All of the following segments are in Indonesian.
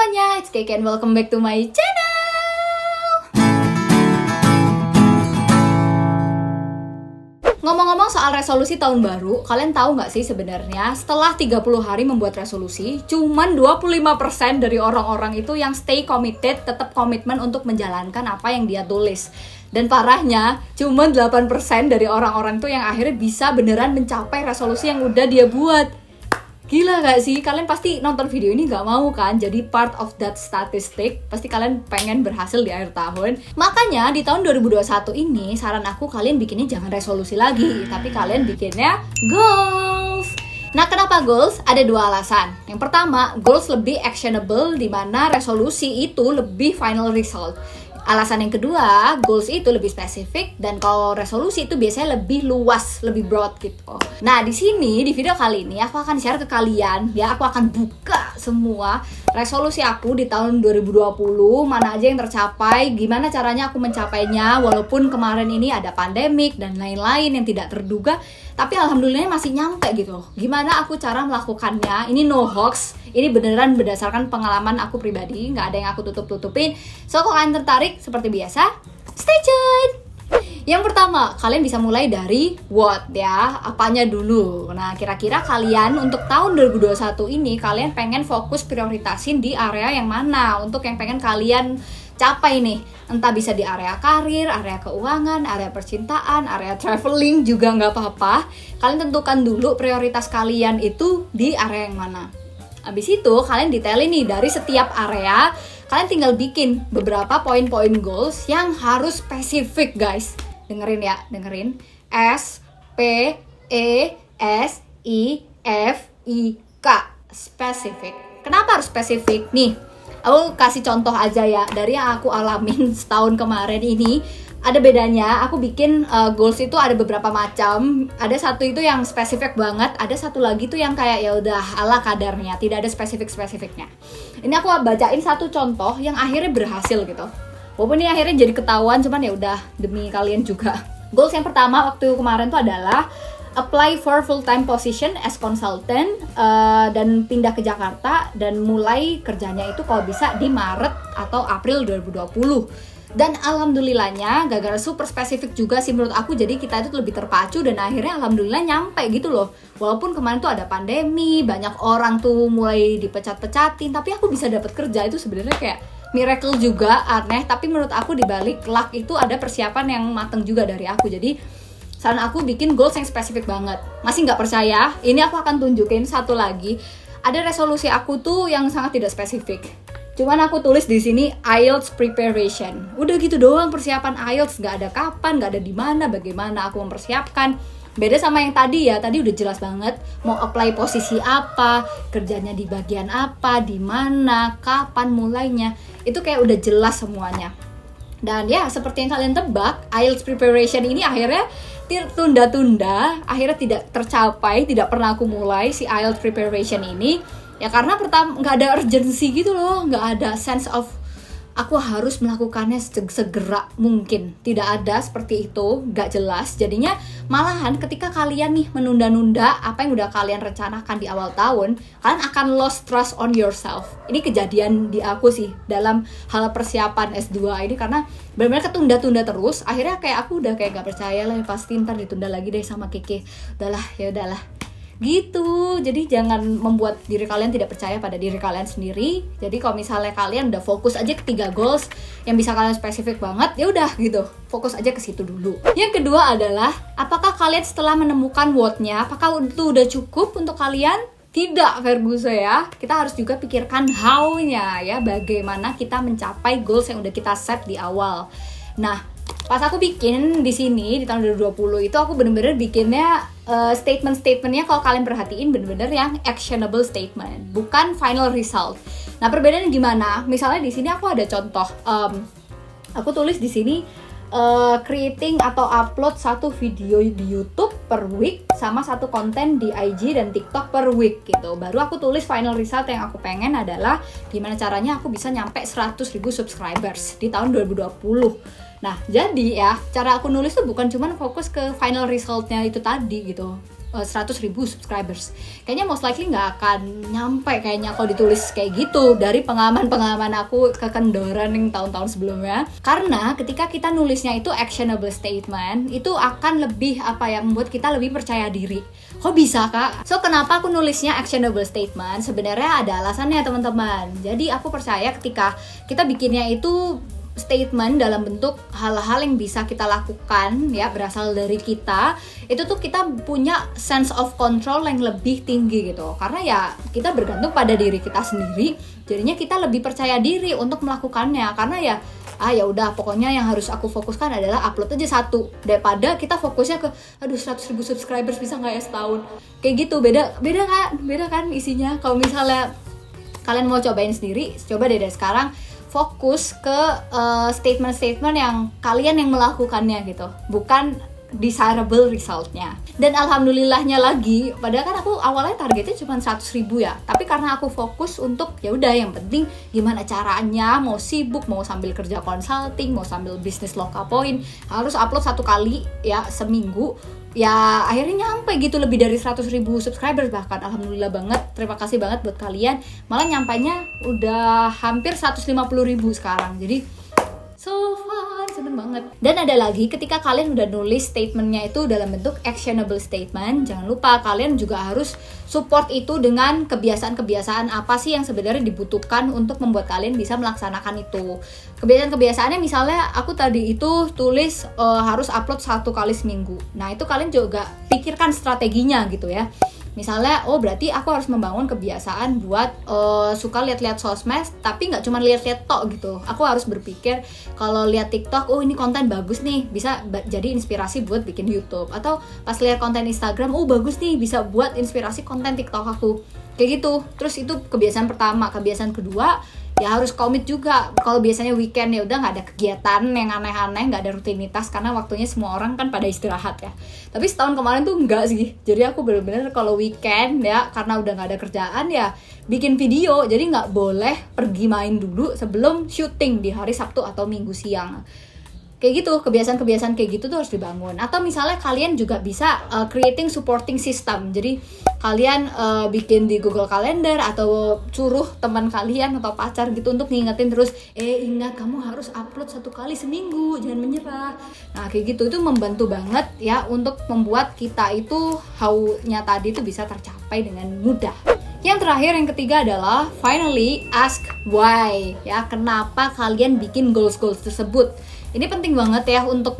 semuanya, it's Keke and welcome back to my channel. Ngomong-ngomong soal resolusi tahun baru, kalian tahu nggak sih sebenarnya setelah 30 hari membuat resolusi, cuman 25% dari orang-orang itu yang stay committed, tetap komitmen untuk menjalankan apa yang dia tulis. Dan parahnya, cuman 8% dari orang-orang itu yang akhirnya bisa beneran mencapai resolusi yang udah dia buat. Gila gak sih? Kalian pasti nonton video ini gak mau kan jadi part of that statistic. Pasti kalian pengen berhasil di akhir tahun. Makanya di tahun 2021 ini saran aku kalian bikinnya jangan resolusi lagi, tapi kalian bikinnya goals. Nah, kenapa goals? Ada dua alasan. Yang pertama, goals lebih actionable, di mana resolusi itu lebih final result. Alasan yang kedua, goals itu lebih spesifik, dan kalau resolusi itu biasanya lebih luas, lebih broad gitu. Nah, di sini di video kali ini aku akan share ke kalian, ya aku akan buka semua resolusi aku di tahun 2020, mana aja yang tercapai, gimana caranya aku mencapainya walaupun kemarin ini ada pandemik dan lain-lain yang tidak terduga, tapi alhamdulillah masih nyampe gitu. Gimana aku cara melakukannya? Ini no hoax, ini beneran berdasarkan pengalaman aku pribadi, nggak ada yang aku tutup-tutupin. So, kalau kalian tertarik, seperti biasa, stay tune! Yang pertama, kalian bisa mulai dari what ya, apanya dulu. Nah, kira-kira kalian untuk tahun 2021 ini, kalian pengen fokus prioritasin di area yang mana? Untuk yang pengen kalian capai nih, entah bisa di area karir, area keuangan, area percintaan, area traveling juga nggak apa-apa. Kalian tentukan dulu prioritas kalian itu di area yang mana. Habis itu kalian detailin nih dari setiap area, kalian tinggal bikin beberapa poin-poin goals yang harus spesifik guys. Dengerin ya, dengerin. S, P, E, S, I, F, I, K. Spesifik. Kenapa harus spesifik? Nih, aku kasih contoh aja ya, dari yang aku alamin setahun kemarin ini. Ada bedanya, aku bikin goals itu ada beberapa macam. Ada satu itu yang spesifik banget, ada satu lagi tuh yang kayak ya udah ala kadarnya, tidak ada spesifik-spesifiknya. Ini aku bacain satu contoh yang akhirnya berhasil gitu. Walaupun ini akhirnya jadi ketahuan, cuman ya udah demi kalian juga. Goals yang pertama waktu kemarin tuh adalah apply for full-time position as consultant dan pindah ke Jakarta dan mulai kerjanya itu kalau bisa di Maret atau April 2020. Dan alhamdulillahnya gara-gara super spesifik juga sih menurut aku, jadi kita itu lebih terpacu dan akhirnya alhamdulillah nyampe gitu loh. Walaupun kemarin tuh ada pandemi, banyak orang tuh mulai dipecat-pecatin, tapi aku bisa dapat kerja itu sebenarnya kayak miracle juga, aneh. Tapi menurut aku di balik luck itu ada persiapan yang mateng juga dari aku. Jadi saran aku bikin goals yang spesifik banget. Masih nggak percaya? Ini aku akan tunjukin satu lagi. Ada resolusi aku tuh yang sangat tidak spesifik. Cuman aku tulis di sini IELTS preparation. Udah gitu doang persiapan IELTS, nggak ada kapan, nggak ada di mana, bagaimana aku mempersiapkan. Beda sama yang tadi ya, tadi udah jelas banget mau apply posisi apa, kerjanya di bagian apa, di mana, kapan mulainya. Itu kayak udah jelas semuanya. Dan ya seperti yang kalian tebak, IELTS preparation ini akhirnya tunda-tunda, akhirnya tidak tercapai, tidak pernah aku mulai si IELTS preparation ini. Ya karena pertama nggak ada urgency gitu loh, nggak ada sense of aku harus melakukannya segera mungkin. Tidak ada seperti itu, nggak jelas. Jadinya malahan ketika kalian nih menunda-nunda apa yang udah kalian rencanakan di awal tahun, kalian akan lost trust on yourself. Ini kejadian di aku sih dalam hal persiapan S2 ini, karena benar-benar ketunda-tunda terus. Akhirnya kayak aku udah kayak nggak percaya lah, pasti ntar ditunda lagi deh sama Keke. Udahlah, ya udahlah. Gitu. Jadi jangan membuat diri kalian tidak percaya pada diri kalian sendiri. Jadi kalau misalnya kalian udah fokus aja ke 3 goals yang bisa kalian spesifik banget, ya udah gitu. Fokus aja ke situ dulu. Yang kedua adalah apakah kalian setelah menemukan what-nya, apakah itu udah cukup untuk kalian? Tidak, Ferguson ya. Kita harus juga pikirkan how-nya ya, bagaimana kita mencapai goals yang udah kita set di awal. Nah, pas aku bikin di sini di tahun 2020 itu aku bener-bener bikinnya statement-statementnya, kalau kalian perhatiin bener-bener yang actionable statement, bukan final result. Nah, perbedaannya gimana? Misalnya di sini aku ada contoh, aku tulis di sini creating atau upload satu video di YouTube per week sama satu konten di IG dan TikTok per week gitu. Baru aku tulis final result yang aku pengen adalah gimana caranya aku bisa nyampe 100.000 subscribers di tahun 2020. Nah, jadi ya, cara aku nulis tuh bukan cuma fokus ke final resultnya itu tadi gitu. 100.000 subscribers. Kayaknya most likely nggak akan nyampe kayaknya kalau ditulis kayak gitu dari pengalaman aku kekendoran yang tahun-tahun sebelumnya. Karena ketika kita nulisnya itu actionable statement, itu akan lebih membuat kita lebih percaya diri. Kok bisa, Kak? So, kenapa aku nulisnya actionable statement? Sebenarnya ada alasannya, teman-teman. Jadi aku percaya ketika kita bikinnya itu statement dalam bentuk hal-hal yang bisa kita lakukan ya, berasal dari kita, itu tuh kita punya sense of control yang lebih tinggi gitu. Karena ya kita bergantung pada diri kita sendiri, jadinya kita lebih percaya diri untuk melakukannya. Karena ya udah, pokoknya yang harus aku fokuskan adalah upload aja satu, daripada kita fokusnya ke 100.000 subscribers bisa nggak ya setahun, kayak gitu. Beda kan isinya. Kalau misalnya kalian mau cobain sendiri, coba deh dari sekarang fokus ke statement-statement yang kalian yang melakukannya gitu, bukan desirable resultnya. Dan alhamdulillahnya lagi, padahal kan aku awalnya targetnya cuma 100.000 ya, tapi karena aku fokus untuk ya udah, yang penting gimana caranya, mau sibuk, mau sambil kerja consulting, mau sambil bisnis Loka Point, harus upload 1 kali ya seminggu. Ya akhirnya nyampe gitu, lebih dari 100.000 subscribers bahkan. Alhamdulillah banget, terima kasih banget buat kalian. Malah nyampainya udah hampir 150.000 sekarang. Jadi so fun, seneng banget. Dan ada lagi, ketika kalian udah nulis statementnya itu dalam bentuk actionable statement, jangan lupa kalian juga harus support itu dengan kebiasaan-kebiasaan apa sih yang sebenarnya dibutuhkan untuk membuat kalian bisa melaksanakan itu. Kebiasaan-kebiasaannya misalnya aku tadi itu tulis harus upload 1 kali seminggu. Nah itu kalian juga pikirkan strateginya gitu ya. Misalnya, berarti aku harus membangun kebiasaan buat suka lihat-lihat sosmed, tapi nggak cuma lihat-lihat tok gitu. Aku harus berpikir kalau lihat TikTok, ini konten bagus nih, bisa jadi inspirasi buat bikin YouTube. Atau pas lihat konten Instagram, bagus nih, bisa buat inspirasi konten TikTok aku. Kayak gitu. Terus itu kebiasaan pertama. Kebiasaan kedua, ya harus komit juga. Kalau biasanya weekend ya udah nggak ada kegiatan yang aneh-aneh, nggak ada rutinitas karena waktunya semua orang kan pada istirahat ya. Tapi setahun kemarin tuh enggak sih. Jadi aku bener-bener kalau weekend ya, karena udah nggak ada kerjaan ya bikin video. Jadi nggak boleh pergi main dulu sebelum syuting di hari Sabtu atau Minggu siang. Kayak gitu, kebiasaan-kebiasaan kayak gitu tuh harus dibangun. Atau misalnya kalian juga bisa creating supporting system. Jadi kalian bikin di Google Calendar atau suruh teman kalian atau pacar gitu untuk ngingetin terus, ingat kamu harus upload 1 kali seminggu, jangan menyerah. Nah kayak gitu, itu membantu banget ya untuk membuat kita itu how-nya tadi itu bisa tercapai dengan mudah. Yang terakhir, yang ketiga adalah finally ask why ya, kenapa kalian bikin goals-goals tersebut. Ini penting banget ya untuk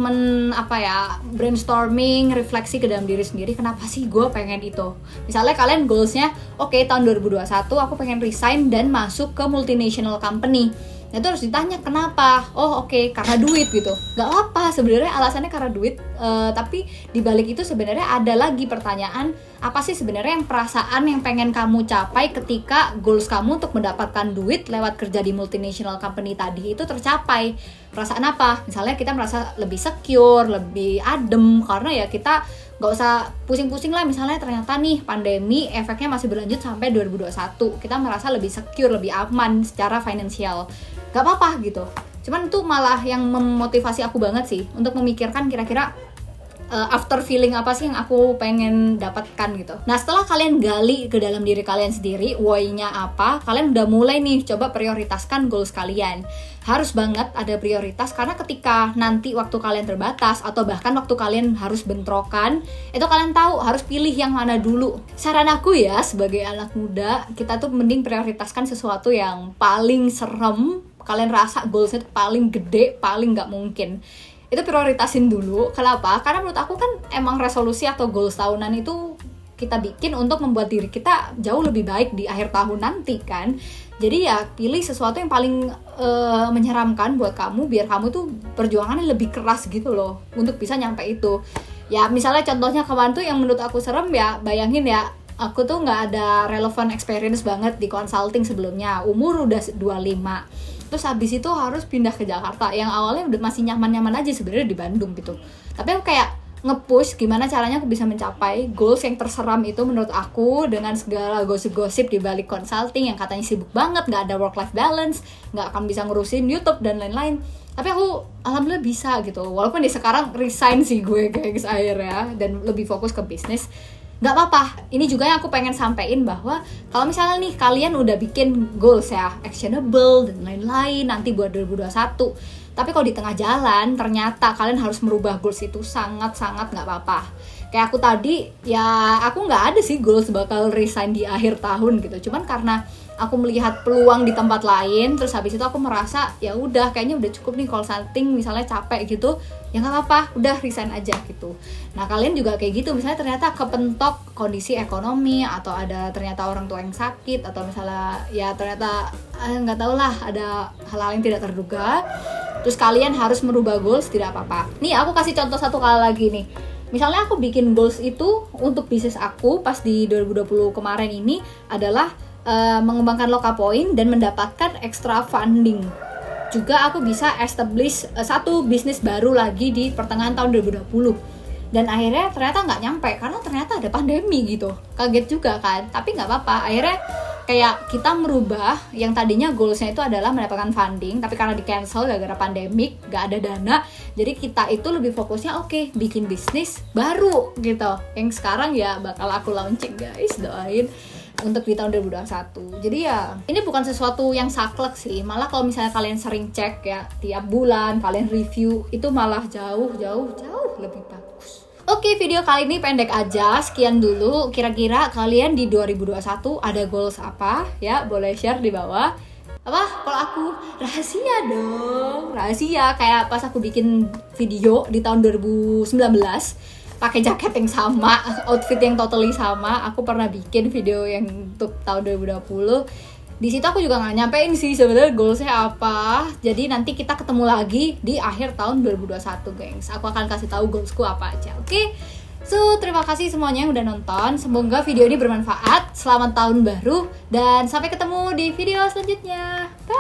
brainstorming, refleksi ke dalam diri sendiri, kenapa sih gue pengen itu. Misalnya kalian goalsnya, tahun 2021 aku pengen resign dan masuk ke multinational company. Nah itu harus ditanya kenapa. Karena duit gitu. Gak apa sebenarnya alasannya karena duit, tapi dibalik itu sebenarnya ada lagi pertanyaan, apa sih sebenarnya yang perasaan yang pengen kamu capai ketika goals kamu untuk mendapatkan duit lewat kerja di multinational company tadi itu tercapai. Perasaan apa? Misalnya kita merasa lebih secure, lebih adem, karena ya kita gak usah pusing-pusing lah. Misalnya ternyata nih pandemi efeknya masih berlanjut sampai 2021, kita merasa lebih secure, lebih aman secara finansial. Gak apa-apa gitu. Cuman itu malah yang memotivasi aku banget sih untuk memikirkan kira-kira after feeling apa sih yang aku pengen dapatkan gitu. Nah setelah kalian gali ke dalam diri kalian sendiri, why-nya apa, kalian udah mulai nih coba prioritaskan goals kalian. Harus banget ada prioritas, karena ketika nanti waktu kalian terbatas atau bahkan waktu kalian harus bentrokan, itu kalian tahu harus pilih yang mana dulu. Saran aku ya sebagai anak muda, kita tuh mending prioritaskan sesuatu yang paling serem, kalian rasa goalsnya tuh paling gede, paling gak mungkin. Itu prioritasin dulu. Kenapa? Karena menurut aku kan emang resolusi atau goals tahunan itu kita bikin untuk membuat diri kita jauh lebih baik di akhir tahun nanti kan. Jadi ya pilih sesuatu yang paling menyeramkan buat kamu, biar kamu tuh perjuangannya lebih keras gitu loh untuk bisa nyampe itu. Ya misalnya contohnya kemarin tuh yang menurut aku serem ya, bayangin ya, aku tuh gak ada relevant experience banget di consulting sebelumnya, umur udah 25. Terus habis itu harus pindah ke Jakarta, yang awalnya udah masih nyaman-nyaman aja sebenarnya di Bandung gitu. Tapi aku kayak nge-push gimana caranya aku bisa mencapai goals yang terseram itu menurut aku, dengan segala gosip-gosip di balik consulting yang katanya sibuk banget, gak ada work-life balance, gak akan bisa ngurusin YouTube dan lain-lain. Tapi aku alhamdulillah bisa gitu, walaupun di sekarang resign sih gue guys akhirnya, dan lebih fokus ke bisnis. nggak apa-apa. Ini juga yang aku pengen sampein, bahwa kalau misalnya nih kalian udah bikin goals ya, actionable dan lain-lain nanti buat 2021, tapi kalau di tengah jalan ternyata kalian harus merubah goals itu, sangat-sangat nggak apa-apa. Kayak aku tadi, ya aku nggak ada sih goals bakal resign di akhir tahun gitu. Cuman karena aku melihat peluang di tempat lain, terus habis itu aku merasa ya udah kayaknya udah cukup nih consulting, misalnya capek gitu, ya nggak apa-apa, udah resign aja gitu. Nah kalian juga kayak gitu, misalnya ternyata kepentok kondisi ekonomi, atau ada ternyata orang tua yang sakit, atau misalnya ya ternyata nggak tau lah, ada hal-hal yang tidak terduga, terus kalian harus merubah goals, tidak apa-apa. Nih aku kasih contoh satu kali lagi nih. Misalnya aku bikin goals itu untuk bisnis aku pas di 2020 kemarin ini adalah mengembangkan Lokapoin dan mendapatkan extra funding. Juga aku bisa establish satu bisnis baru lagi di pertengahan tahun 2020. Dan akhirnya ternyata nggak nyampe karena ternyata ada pandemi gitu. Kaget juga kan, tapi nggak apa-apa. Akhirnya kayak kita merubah yang tadinya goalsnya itu adalah mendapatkan funding, tapi karena di cancel gara-gara pandemik, nggak ada dana, jadi kita itu lebih fokusnya oke, bikin bisnis baru gitu, yang sekarang ya bakal aku launching guys, doain untuk di tahun 2021. Jadi ya ini bukan sesuatu yang saklek sih, malah kalau misalnya kalian sering cek ya tiap bulan kalian review, itu malah jauh lebih bagus. Oke, video kali ini pendek aja, sekian dulu. Kira-kira kalian di 2021 ada goals apa? Ya, boleh share di bawah. Apa? Kalau aku rahasia dong, rahasia. Kayak pas aku bikin video di tahun 2019 pakai jaket yang sama, outfit yang totally sama. Aku pernah bikin video yang untuk tahun 2020. Di situ aku juga nggak nyampein sih sebenarnya goalsnya apa. Jadi nanti kita ketemu lagi di akhir tahun 2021, gengs. Aku akan kasih tahu goalsku apa aja. Oke? So, terima kasih semuanya yang udah nonton. Semoga video ini bermanfaat. Selamat tahun baru dan sampai ketemu di video selanjutnya. Bye.